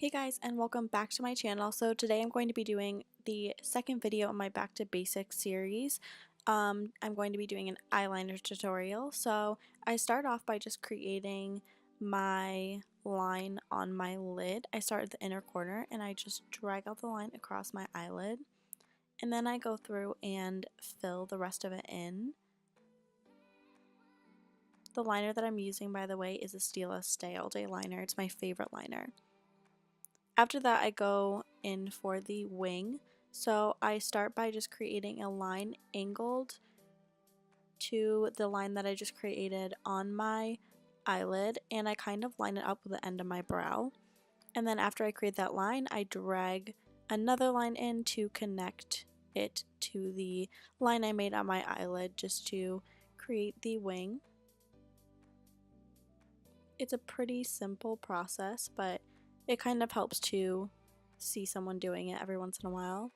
Hey guys, and welcome back to my channel. So today I'm going to be doing the second video in my Back to Basics series. I'm going to be doing an eyeliner tutorial. So I start off by just creating my line on my lid. I start at the inner corner and I just drag out the line across my eyelid. And then I go through and fill the rest of it in. The liner that I'm using, by the way, is a Stila Stay All Day liner. It's my favorite liner. After that, I go in for the wing. So I start by just creating a line angled to the line that I just created on my eyelid, and I kind of line it up with the end of my brow. And then after I create that line, I drag another line in to connect it to the line I made on my eyelid just to create the wing. It's a pretty simple process, but it kind of helps to see someone doing it every once in a while.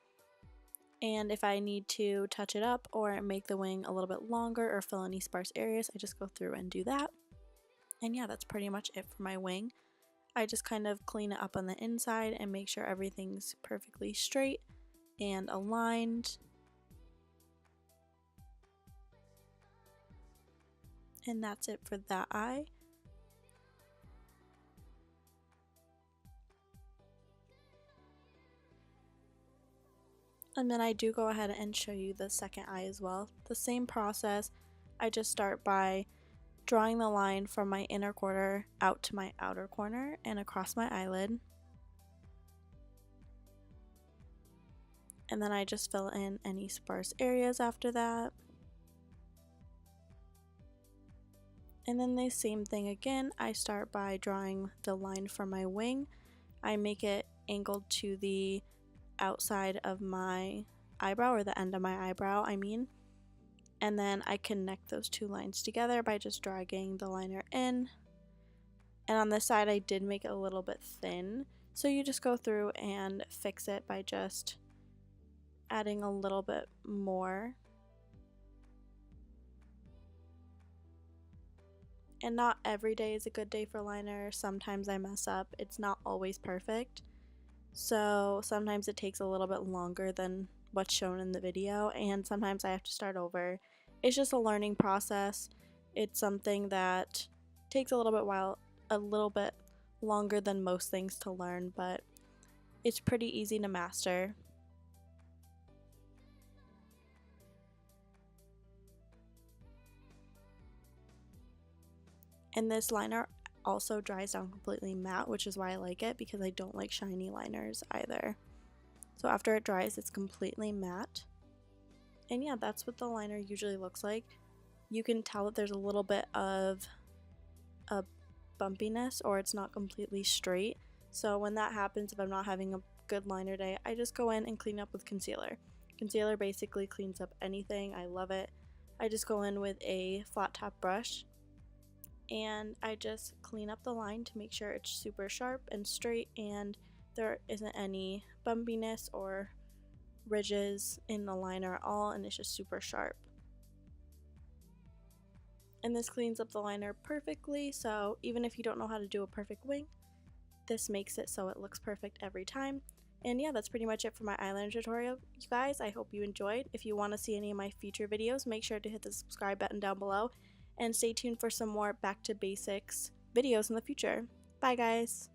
And if I need to touch it up or make the wing a little bit longer or fill any sparse areas, I just go through and do that. And yeah, that's pretty much it for my wing. I just kind of clean it up on the inside and make sure everything's perfectly straight and aligned. And that's it for that eye. And then I do go ahead and show you the second eye as well. The same process. I just start by drawing the line from my inner corner out to my outer corner and across my eyelid. And then I just fill in any sparse areas after that. And then the same thing again. I start by drawing the line from my wing. I make it angled to the outside of my eyebrow, or the end of my eyebrow, I mean. And then I connect those two lines together by just dragging the liner in. And on this side I did make it a little bit thin, so you just go through and fix it by just adding a little bit more. And not every day is a good day for liner. Sometimes I mess up. It's not always perfect. So sometimes it takes a little bit longer than what's shown in the video, and sometimes I have to start over. It's just a learning process. It's something that takes a little bit longer than most things to learn, but it's pretty easy to master. And this liner also dries down completely matte, which is why I like it, because I don't like shiny liners either. So after it dries, it's completely matte. And yeah, that's what the liner usually looks like. You can tell that there's a little bit of a bumpiness, or it's not completely straight. So when that happens, if I'm not having a good liner day, I just go in and clean up with concealer. Concealer basically cleans up anything. I love it. I just go in with a flat top brush and I just clean up the line to make sure it's super sharp and straight and there isn't any bumpiness or ridges in the liner at all, and it's just super sharp. And this cleans up the liner perfectly, so even if you don't know how to do a perfect wing, this makes it so it looks perfect every time. And yeah, that's pretty much it for my eyeliner tutorial, you guys. I hope you enjoyed. If you want to see any of my future videos, make sure to hit the subscribe button down below and stay tuned for some more Back to Basics videos in the future. Bye guys!